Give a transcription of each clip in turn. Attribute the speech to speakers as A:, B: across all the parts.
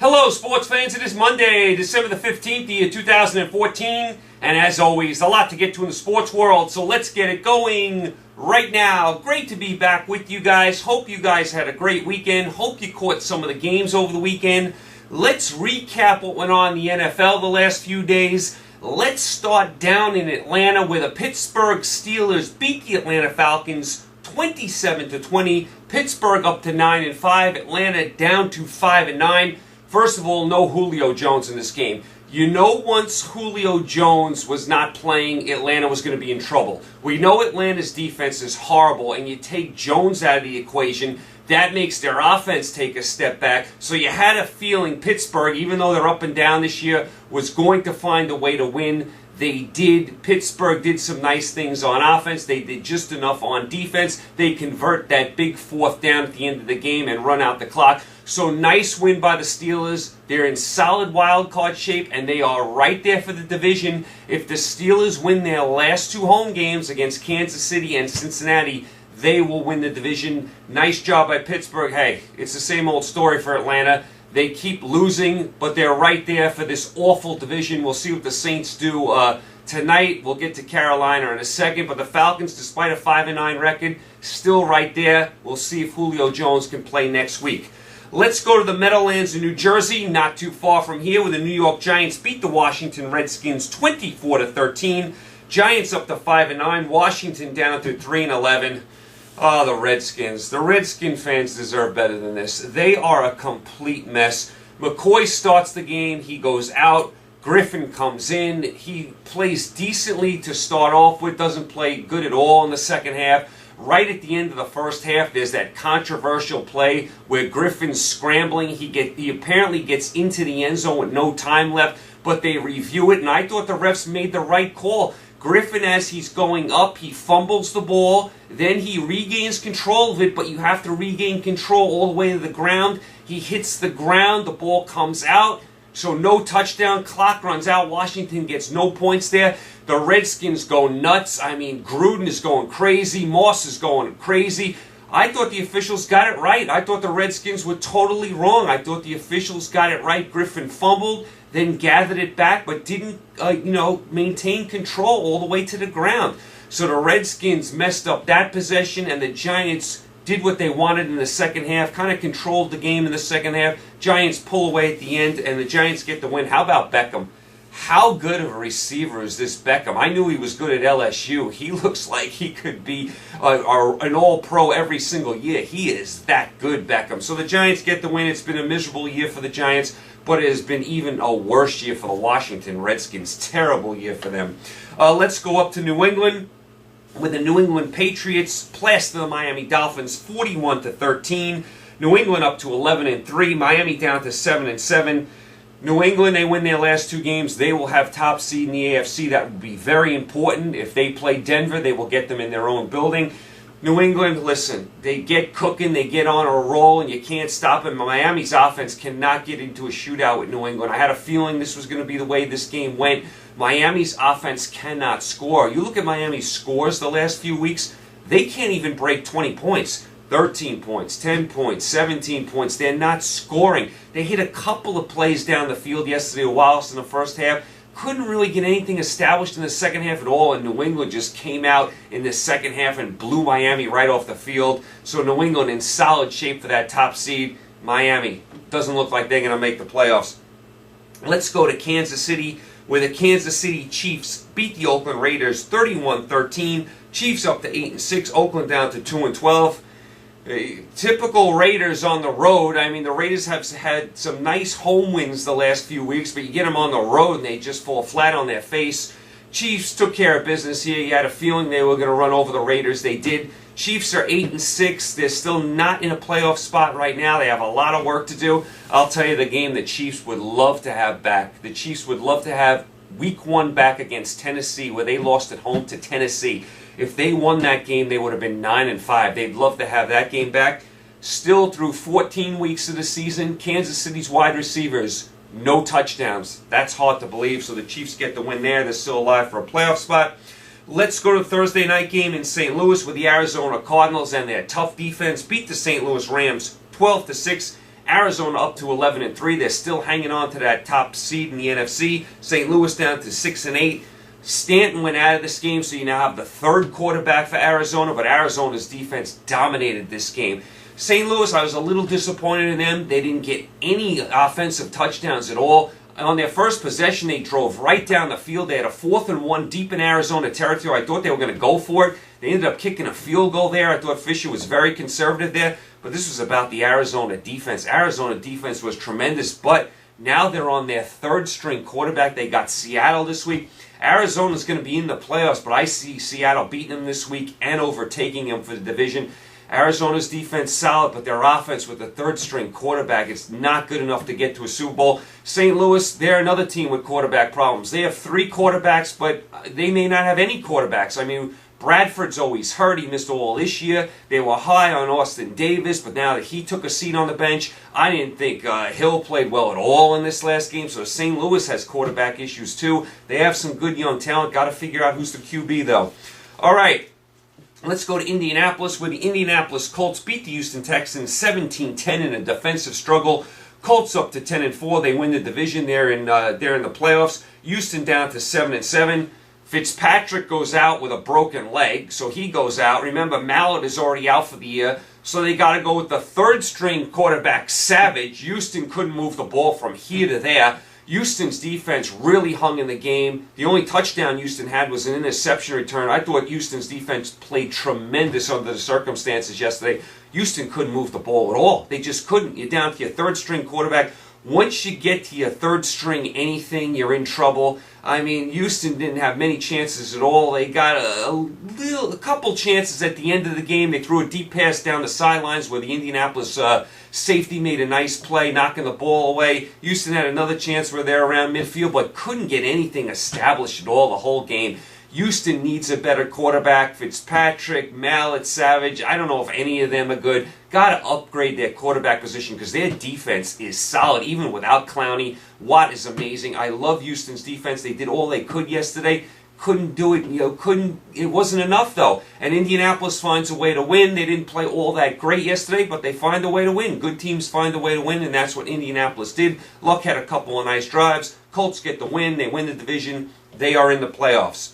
A: Hello, sports fans. It is Monday, December the 15th, the year 2014. And as always, a lot to get to in the sports world, so let's get it going right now. Great to be back with you guys. Hope you guys had a great weekend. Hope you caught some of the games over the weekend. Let's recap what went on in the NFL the last few days. Let's start down in Atlanta, where the Pittsburgh Steelers beat the Atlanta Falcons 27-20. Pittsburgh up to 9-5. Atlanta down to 5-9. First of all, no Julio Jones in this game. You know, once Julio Jones was not playing, Atlanta was going to be in trouble. We know Atlanta's defense is horrible, and you take Jones out of the equation, that makes their offense take a step back. So you had a feeling Pittsburgh, even though they're up and down this year, was going to find a way to win. They did. Pittsburgh did some nice things on offense. They did just enough on defense. They convert that big fourth down at the end of the game and run out the clock. So nice win by the Steelers. They're in solid wild card shape, and they are right there for the division. If the Steelers win their last two home games against Kansas City and Cincinnati, they will win the division. Nice job by Pittsburgh. Hey, it's the same old story for Atlanta. They keep losing, but they're right there for this awful division. We'll see what the Saints do tonight. We'll get to Carolina in a second, but the Falcons, despite a 5-9 record, still right there. We'll see if Julio Jones can play next week. Let's go to the Meadowlands in New Jersey, not too far from here, where the New York Giants beat the Washington Redskins 24-13. Giants up to 5-9. Washington down to 3-11. Oh, the Redskins. The Redskin fans deserve better than this. They are a complete mess. McCoy starts the game. He goes out. Griffin comes in. He plays decently to start off with. Doesn't play good at all in the second half. Right at the end of the first half, there's that controversial play where Griffin's scrambling. He apparently gets into the end zone with no time left, but they review it, and I thought the refs made the right call. Griffin, as he's going up, he fumbles the ball, then he regains control of it, but you have to regain control all the way to the ground. He hits the ground, the ball comes out, so no touchdown, clock runs out, Washington gets no points there. The Redskins go nuts. I mean, Gruden is going crazy, Moss is going crazy. I thought the officials got it right. I thought the Redskins were totally wrong. I thought the officials got it right. Griffin fumbled, then gathered it back, but didn't, maintain control all the way to the ground. So the Redskins messed up that possession, and the Giants did what they wanted in the second half, kind of controlled the game in the second half. Giants pull away at the end, and the Giants get the win. How about Beckham? How good of a receiver is this Beckham? I knew he was good at LSU. He looks like he could be an all-pro every single year. He is that good, Beckham. So the Giants get the win. It's been a miserable year for the Giants, but it has been even a worse year for the Washington Redskins. Terrible year for them. Let's go up to New England, with the New England Patriots plaster the Miami Dolphins 41-13. New England up to 11-3. Miami down to 7-7. New England, they win their last two games. They will have top seed in the AFC. That would be very important. If they play Denver, they will get them in their own building. New England, listen, they get cooking, they get on a roll, and you can't stop them. Miami's offense cannot get into a shootout with New England. I had a feeling this was going to be the way this game went. Miami's offense cannot score. You look at Miami's scores the last few weeks, they can't even break 20 points. 13 points, 10 points, 17 points. They're not scoring. They hit a couple of plays down the field yesterday, Wallace in the first half. Couldn't really get anything established in the second half at all, and New England just came out in the second half and blew Miami right off the field. So New England in solid shape for that top seed. Miami doesn't look like they're going to make the playoffs. Let's go to Kansas City, where the Kansas City Chiefs beat the Oakland Raiders 31-13. Chiefs up to 8-6, Oakland down to 2-12. Typical Raiders on the road. I mean, the Raiders have had some nice home wins the last few weeks, but you get them on the road and they just fall flat on their face. Chiefs took care of business here. You had a feeling they were going to run over the Raiders. They did. Chiefs are 8-6. They're still not in a playoff spot right now. They have a lot of work to do. I'll tell you the game the Chiefs would love to have back. The Chiefs would love to have Week 1 back against Tennessee, where they lost at home to Tennessee. If they won that game, they would have been 9-5. They'd love to have that game back. Still, through 14 weeks of the season, Kansas City's wide receivers, no touchdowns. That's hard to believe, so the Chiefs get the win there. They're still alive for a playoff spot. Let's go to the Thursday night game in St. Louis, where the Arizona Cardinals and their tough defense beat the St. Louis Rams 12-6. Arizona up to 11-3. They're still hanging on to that top seed in the NFC. St. Louis down to 6-8. Stanton went out of this game, so you now have the third quarterback for Arizona, but Arizona's defense dominated this game. St. Louis, I was a little disappointed in them. They didn't get any offensive touchdowns at all. On their first possession, they drove right down the field. They had a 4th and 1 deep in Arizona territory. I thought they were going to go for it. They ended up kicking a field goal there. I thought Fisher was very conservative there, but this was about the Arizona defense. Arizona defense was tremendous, but now they're on their third string quarterback. They got Seattle this week. Arizona's going to be in the playoffs, but I see Seattle beating them this week and overtaking them for the division. Arizona's defense solid, but their offense with the third string quarterback is not good enough to get to a Super Bowl. St. Louis, they're another team with quarterback problems. They have 3 quarterbacks, but they may not have any quarterbacks. I mean, Bradford's always hurt. He missed all this year. They were high on Austin Davis, but now that he took a seat on the bench, I didn't think Hill played well at all in this last game. So St. Louis has quarterback issues too. They have some good young talent. Got to figure out who's the QB though. All right. Let's go to Indianapolis, where the Indianapolis Colts beat the Houston Texans 17-10 in a defensive struggle. Colts up to 10-4. They win the division. They're in the playoffs. Houston down to 7-7. Fitzpatrick goes out with a broken leg, so he goes out. Remember, Mallett is already out for the year, so they got to go with the third string quarterback, Savage. Houston couldn't move the ball from here to there. Houston's defense really hung in the game. The only touchdown Houston had was an interception return. I thought Houston's defense played tremendous under the circumstances yesterday. Houston couldn't move the ball at all. They just couldn't. You're down to your third string quarterback. Once you get to your third string anything, you're in trouble. I mean, Houston didn't have many chances at all. They got a couple chances at the end of the game. They threw a deep pass down the sidelines where the Indianapolis safety made a nice play, knocking the ball away. Houston had another chance where they're around midfield, but couldn't get anything established at all the whole game. Houston needs a better quarterback. Fitzpatrick, Mallett, Savage, I don't know if any of them are good. Got to upgrade their quarterback position because their defense is solid, even without Clowney. Watt is amazing. I love Houston's defense. They did all they could yesterday. Couldn't do it, it wasn't enough though. And Indianapolis finds a way to win. They didn't play all that great yesterday, but they find a way to win. Good teams find a way to win, and that's what Indianapolis did. Luck had a couple of nice drives. Colts get the win. They win the division. They are in the playoffs.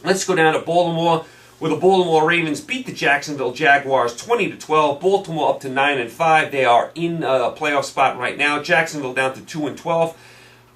A: Let's go down to Baltimore, where the Baltimore Ravens beat the Jacksonville Jaguars 20-12. Baltimore up to 9-5. They are in a playoff spot right now. Jacksonville down to 2-12.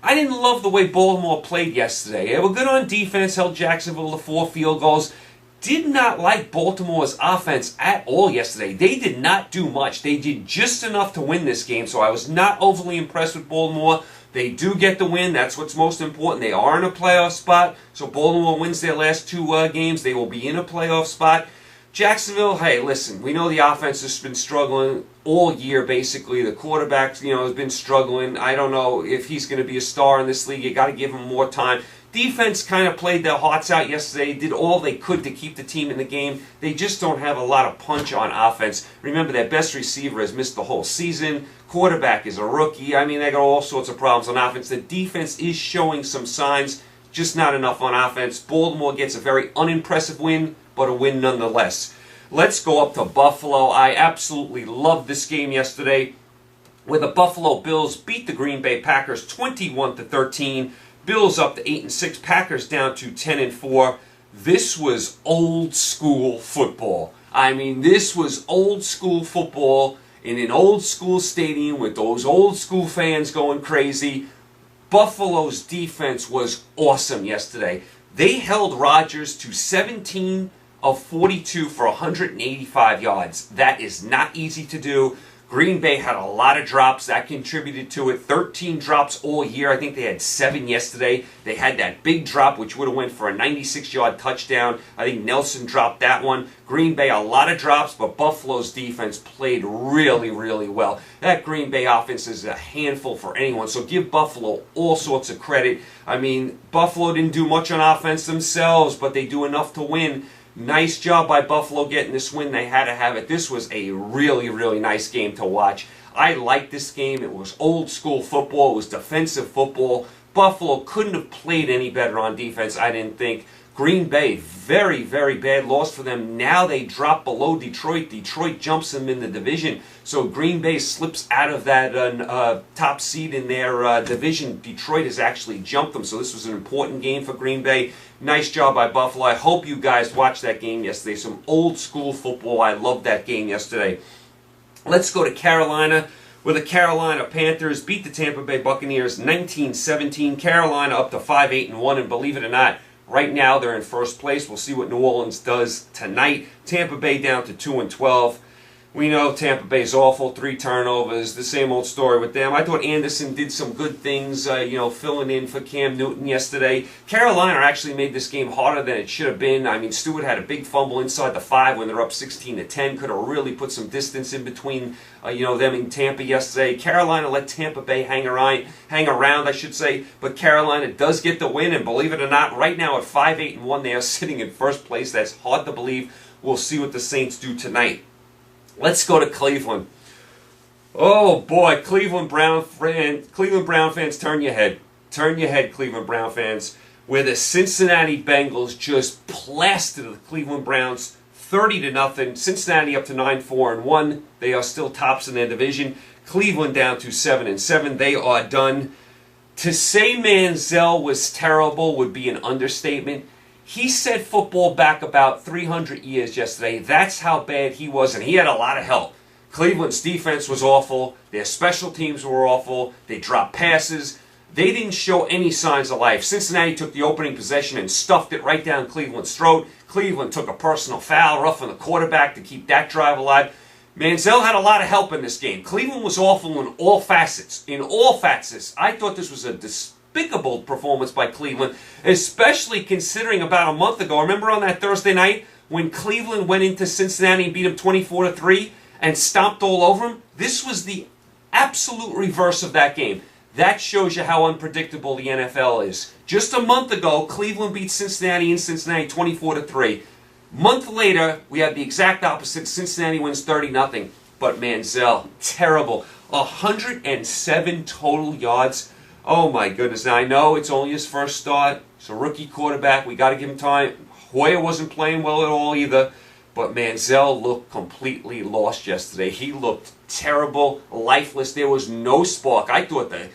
A: I didn't love the way Baltimore played yesterday. They were good on defense, held Jacksonville to 4 field goals. Did not like Baltimore's offense at all yesterday. They did not do much. They did just enough to win this game, so I was not overly impressed with Baltimore. They do get the win. That's what's most important. They are in a playoff spot, so Baltimore wins their last 2 games. They will be in a playoff spot. Jacksonville, hey, listen, we know the offense has been struggling all year, basically. The quarterback, has been struggling. I don't know if he's going to be a star in this league. You got to give him more time. Defense kind of played their hearts out yesterday, did all they could to keep the team in the game. They just don't have a lot of punch on offense. Remember, their best receiver has missed the whole season. Quarterback is a rookie. I mean, they got all sorts of problems on offense. The defense is showing some signs, just not enough on offense. Baltimore gets a very unimpressive win, but a win nonetheless. Let's go up to Buffalo. I absolutely loved this game yesterday, where the Buffalo Bills beat the Green Bay Packers 21-13. Bills up to 8-6. Packers down to 10-4. This was old school football. I mean, this was old school football in an old school stadium with those old school fans going crazy. Buffalo's defense was awesome yesterday. They held Rodgers to 17 of 42 for 185 yards. That is not easy to do. Green Bay had a lot of drops. That contributed to it. 13 drops all year. I think they had 7 yesterday. They had that big drop, which would have went for a 96-yard touchdown. I think Nelson dropped that one. Green Bay, a lot of drops, but Buffalo's defense played really, really well. That Green Bay offense is a handful for anyone, so give Buffalo all sorts of credit. I mean, Buffalo didn't do much on offense themselves, but they do enough to win. Nice job by Buffalo getting this win. They had to have it. This was a really, really nice game to watch. I liked this game. It was old school football. It was defensive football. Buffalo couldn't have played any better on defense, I didn't think. Green Bay, very, very bad loss for them. Now they drop below Detroit. Detroit jumps them in the division. So Green Bay slips out of that top seed in their division. Detroit has actually jumped them. So this was an important game for Green Bay. Nice job by Buffalo. I hope you guys watched that game yesterday. Some old school football. I loved that game yesterday. Let's go to Carolina, where the Carolina Panthers beat the Tampa Bay Buccaneers 19-17. Carolina up to 5-8-1, and believe it or not, right now they're in first place. We'll see what New Orleans does tonight. Tampa Bay down to 2-12. We know Tampa Bay's awful, 3 turnovers, the same old story with them. I thought Anderson did some good things, filling in for Cam Newton yesterday. Carolina actually made this game harder than it should have been. I mean, Stewart had a big fumble inside the 5 when they're up 16-10. Could have really put some distance in between, them and Tampa yesterday. Carolina let Tampa Bay hang around, but Carolina does get the win, and believe it or not, right now at 5-8-1, they are sitting in first place. That's hard to believe. We'll see what the Saints do tonight. Let's go to Cleveland. Oh boy, Cleveland Brown fans, turn your head. Turn your head, Cleveland Brown fans. Where the Cincinnati Bengals just plastered the Cleveland Browns 30-0. Cincinnati up to 9-4-1. They are still tops in their division. Cleveland down to 7-7. They are done. To say Manziel was terrible would be an understatement. He set football back about 300 years yesterday. That's how bad he was, and he had a lot of help. Cleveland's defense was awful. Their special teams were awful. They dropped passes. They didn't show any signs of life. Cincinnati took the opening possession and stuffed it right down Cleveland's throat. Cleveland took a personal foul, roughing the quarterback to keep that drive alive. Manziel had a lot of help in this game. Cleveland was awful in all facets. In all facets. I thought this was a despicable performance by Cleveland, especially considering about a month ago. Remember on that Thursday night when Cleveland went into Cincinnati and beat them 24-3 and stomped all over them? This was the absolute reverse of that game. That shows you how unpredictable the NFL is. Just a month ago, Cleveland beat Cincinnati in Cincinnati 24-3. Month later, we have the exact opposite. Cincinnati wins 30-0. But Manziel, terrible. 107 total yards. Oh my goodness. Now I know it's only his first start. It's a rookie quarterback. We got to give him time. Hoyer wasn't playing well at all either. But Manziel looked completely lost yesterday. He looked terrible, lifeless. There was no spark. I thought the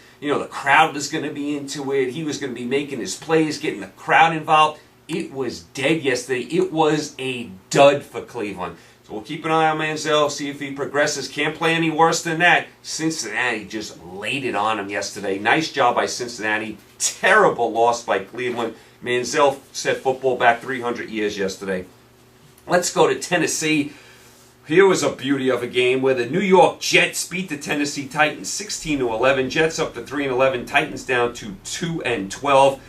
A: crowd was going to be into it. He was going to be making his plays, getting the crowd involved. It was dead yesterday. It was a dud for Cleveland. So we'll keep an eye on Manziel, see if he progresses. Can't play any worse than that. Cincinnati just laid it on him yesterday. Nice job by Cincinnati. Terrible loss by Cleveland. Manziel set football back 300 years yesterday. Let's go to Tennessee. Here was a beauty of a game where the New York Jets beat the Tennessee Titans 16-11. Jets up to 3-11. Titans down to 2-12.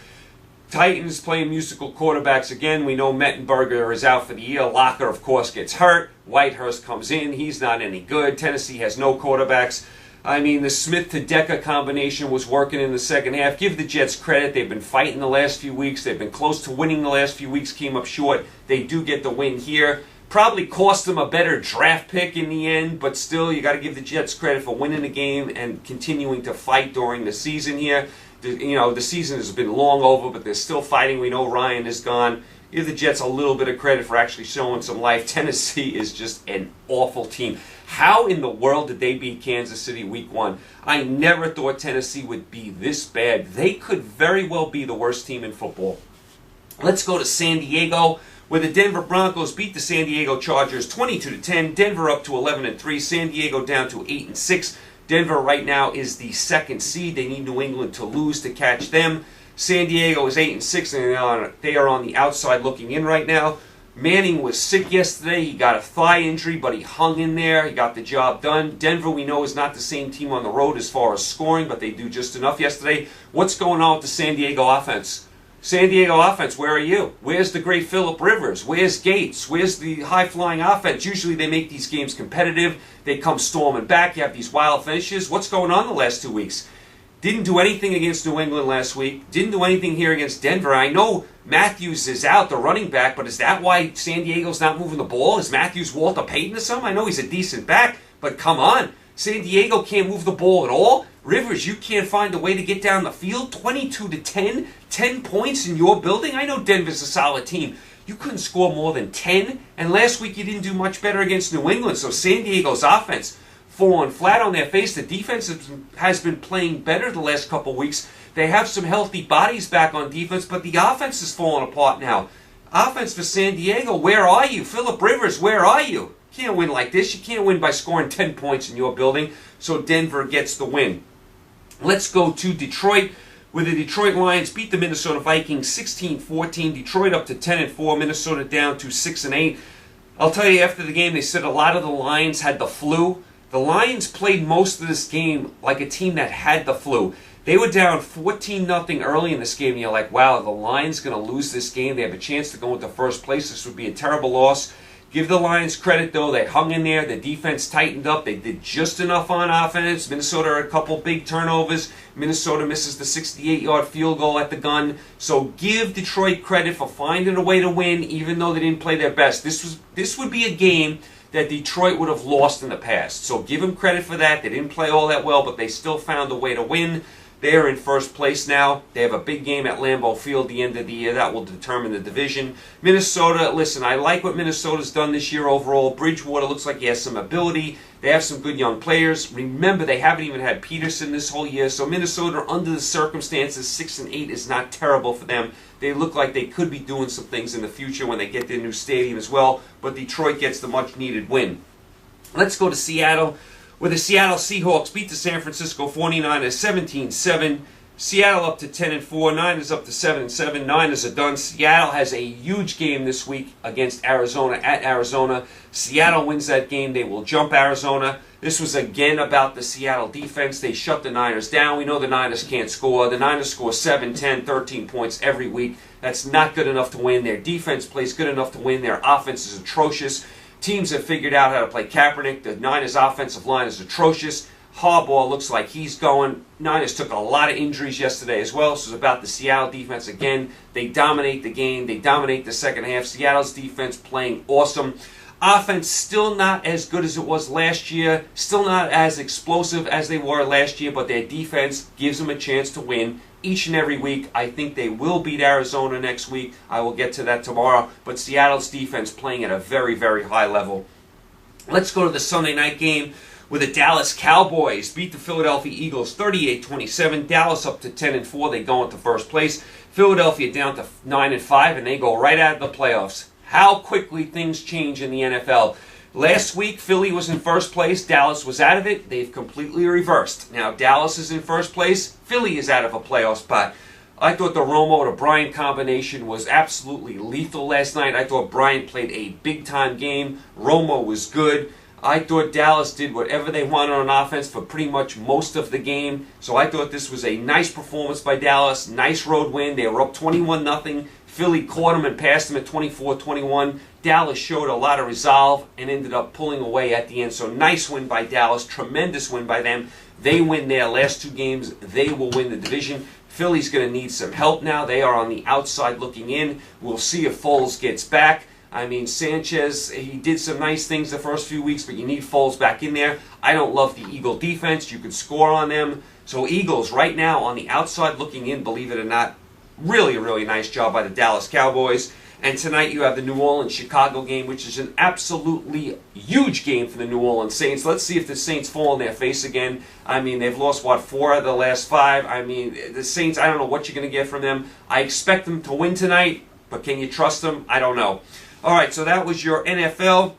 A: Titans playing musical quarterbacks again. We know Mettenberger is out for the year. Locker, of course, gets hurt. Whitehurst comes in. He's not any good. Tennessee has no quarterbacks. I mean, the Smith to Decker combination was working in the second half. Give the Jets credit. They've been fighting the last few weeks. They've been close to winning the last few weeks. Came up short. They do get the win here. Probably cost them a better draft pick in the end, but still, you got to give the Jets credit for winning the game and continuing to fight during the season here. The season has been long over, but they're still fighting. We know Ryan is gone. Give the Jets a little bit of credit for actually showing some life. Tennessee is just an awful team. How in the world did they beat Kansas City week 1? I never thought Tennessee would be this bad. They could very well be the worst team in football. Let's go to San Diego, where the Denver Broncos beat the San Diego Chargers 22-10. Denver up to 11-3. San Diego down to 8-6. Denver right now is the second seed. They need New England to lose to catch them. San Diego is 8-6, and they are on the outside looking in right now. Manning was sick yesterday. He got a thigh injury, but he hung in there. He got the job done. Denver, we know, is not the same team on the road as far as scoring, but they do just enough yesterday. What's going on with the San Diego offense? San Diego offense, where are you? Where's the great Phillip Rivers? Where's Gates? Where's the high-flying offense? Usually they make these games competitive. They come storming back. You have these wild finishes. What's going on the last 2 weeks? Didn't do anything against New England last week. Didn't do anything here against Denver. I know Matthews is out, the running back, but is that why San Diego's not moving the ball? Is Matthews Walter Payton or something? I know he's a decent back, but come on. San Diego can't move the ball at all. Rivers, you can't find a way to get down the field. 22-10, 10 points in your building. I know Denver's a solid team. You couldn't score more than 10, and last week you didn't do much better against New England. So San Diego's offense falling flat on their face. The defense has been playing better the last couple weeks. They have some healthy bodies back on defense, but the offense is falling apart now. Offense for San Diego, where are you? Philip Rivers, where are you? You can't win like this. You can't win by scoring 10 points in your building. So Denver gets the win. Let's go to Detroit, where the Detroit Lions beat the Minnesota Vikings 16-14. Detroit up to 10-4. Minnesota down to 6-8. I'll tell you, after the game, they said a lot of the Lions had the flu. The Lions played most of this game like a team that had the flu. They were down 14-0 early in this game, and you're like, wow, the Lions going to lose this game. They have a chance to go into first place. This would be a terrible loss. Give the Lions credit, though. They hung in there. The defense tightened up. They did just enough on offense. Minnesota had a couple big turnovers. Minnesota misses the 68-yard field goal at the gun. So give Detroit credit for finding a way to win, even though they didn't play their best. This would be a game that Detroit would have lost in the past. So give them credit for that. They didn't play all that well, but they still found a way to win. They're in first place now. They have a big game at Lambeau Field at the end of the year. That will determine the division. Minnesota, listen, I like what Minnesota's done this year overall. Bridgewater looks like he has some ability. They have some good young players. Remember, they haven't even had Peterson this whole year. So Minnesota, under the circumstances, 6-8 is not terrible for them. They look like they could be doing some things in the future when they get their new stadium as well. But Detroit gets the much-needed win. Let's go to Seattle, where the Seattle Seahawks beat the San Francisco 49ers 17-7. Seattle up to 10-4. Niners up to 7-7. Niners are done. Seattle has a huge game this week against Arizona at Arizona. Seattle wins that game. They will jump Arizona. This was again about the Seattle defense. They shut the Niners down. We know the Niners can't score. The Niners score 7, 10, 13 points every week. That's not good enough to win. Their defense plays good enough to win. Their offense is atrocious. Teams have figured out how to play Kaepernick. The Niners' offensive line is atrocious. Harbaugh looks like he's going. Niners took a lot of injuries yesterday as well, so it's about the Seattle defense again. They dominate the game. They dominate the second half. Seattle's defense playing awesome. Offense still not as good as it was last year. Still not as explosive as they were last year, but their defense gives them a chance to win each and every week. I think they will beat Arizona next week. I will get to that tomorrow. But Seattle's defense playing at a very, very high level. Let's go to the Sunday night game, where the Dallas Cowboys beat the Philadelphia Eagles 38-27. Dallas up to 10-4. They go into first place. Philadelphia down to 9-5, and they go right out of the playoffs. How quickly things change in the NFL. Last week, Philly was in first place. Dallas was out of it. They've completely reversed. Now, Dallas is in first place. Philly is out of a playoff spot. I thought the Romo to Bryant combination was absolutely lethal last night. I thought Bryant played a big-time game. Romo was good. I thought Dallas did whatever they wanted on offense for pretty much most of the game. So I thought this was a nice performance by Dallas. Nice road win. They were up 21-0. Philly caught them and passed them at 24-21. Dallas showed a lot of resolve and ended up pulling away at the end. So nice win by Dallas. Tremendous win by them. They win their last two games. They will win the division. Philly's going to need some help now. They are on the outside looking in. We'll see if Foles gets back. I mean, Sanchez, he did some nice things the first few weeks, but you need Foles back in there. I don't love the Eagle defense. You could score on them. So Eagles right now on the outside looking in, believe it or not. Really, really nice job by the Dallas Cowboys. And tonight you have the New Orleans-Chicago game, which is an absolutely huge game for the New Orleans Saints. Let's see if the Saints fall on their face again. I mean, they've lost, 4 out of the last 5. I mean, the Saints, I don't know what you're going to get from them. I expect them to win tonight, but can you trust them? I don't know. All right, so that was your NFL.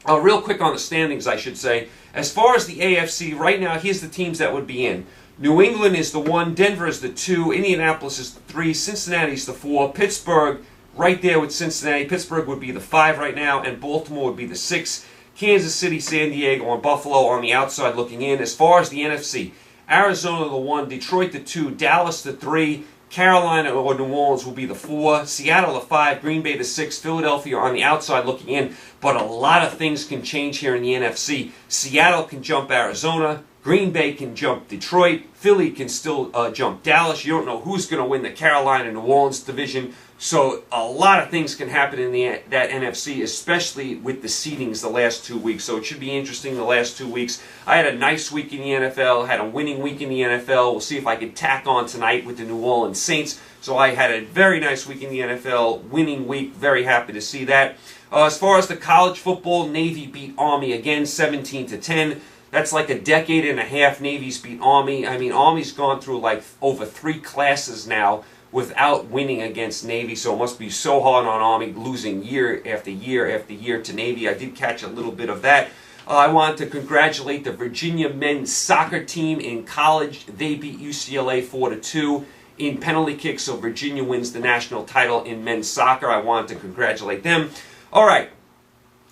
A: Real quick on the standings, I should say. As far as the AFC, right now, here's the teams that would be in. New England is the 1, Denver is the 2, Indianapolis is the 3, Cincinnati is the 4, Pittsburgh right there with Cincinnati. Pittsburgh would be the 5 right now, and Baltimore would be the 6. Kansas City, San Diego, and Buffalo on the outside looking in. As far as the NFC, Arizona the 1, Detroit the 2, Dallas the 3, Carolina or New Orleans will be the 4, Seattle the 5, Green Bay the 6, Philadelphia on the outside looking in. But a lot of things can change here in the NFC. Seattle can jump Arizona. Green Bay can jump Detroit. Philly can still jump Dallas. You don't know who's going to win the Carolina and New Orleans division. So a lot of things can happen in that NFC, especially with the seedings the last 2 weeks. So it should be interesting the last 2 weeks. I had a nice week in the NFL, had a winning week in the NFL. We'll see if I can tack on tonight with the New Orleans Saints. So I had a very nice week in the NFL, winning week. Very happy to see that. As far as the college football, Navy beat Army again, 17-10. That's like a decade and a half Navy's beat Army. I mean, Army's gone through like over 3 classes now without winning against Navy, so it must be so hard on Army, losing year after year after year to Navy. I did catch a little bit of that. I want to congratulate the Virginia men's soccer team in college. They beat UCLA 4-2 in penalty kicks, so Virginia wins the national title in men's soccer. I want to congratulate them. All right,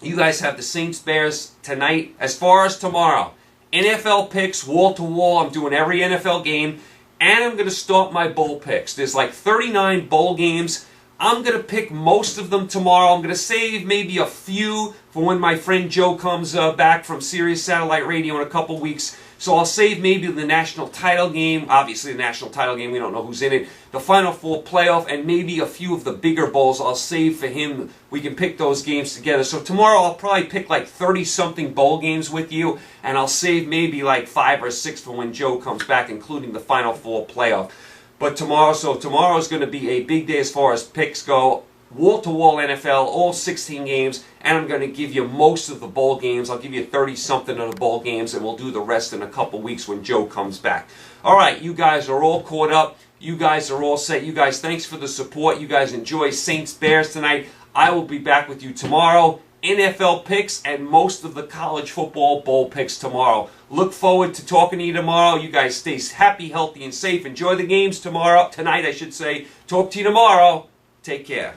A: you guys have the Saints-Bears tonight. As far as tomorrow, NFL picks, wall-to-wall. I'm doing every NFL game. And I'm going to start my bowl picks. There's like 39 bowl games. I'm going to pick most of them tomorrow. I'm going to save maybe a few for when my friend Joe comes back from Sirius Satellite Radio in a couple weeks. So I'll save maybe the national title game. Obviously, the national title game, we don't know who's in it. The Final Four playoff, and maybe a few of the bigger bowls I'll save for him. We can pick those games together. So tomorrow I'll probably pick like 30-something bowl games with you, and I'll save maybe like 5 or 6 for when Joe comes back, including the Final Four playoff. But tomorrow is going to be a big day as far as picks go. Wall-to-wall NFL, all 16 games, and I'm going to give you most of the bowl games. I'll give you 30-something of the bowl games, and we'll do the rest in a couple weeks when Joe comes back. All right, you guys are all caught up. You guys are all set. You guys, thanks for the support. You guys enjoy Saints-Bears tonight. I will be back with you tomorrow. NFL picks and most of the college football bowl picks tomorrow. Look forward to talking to you tomorrow. You guys stay happy, healthy, and safe. Enjoy the games tonight, I should say. Talk to you tomorrow. Take care.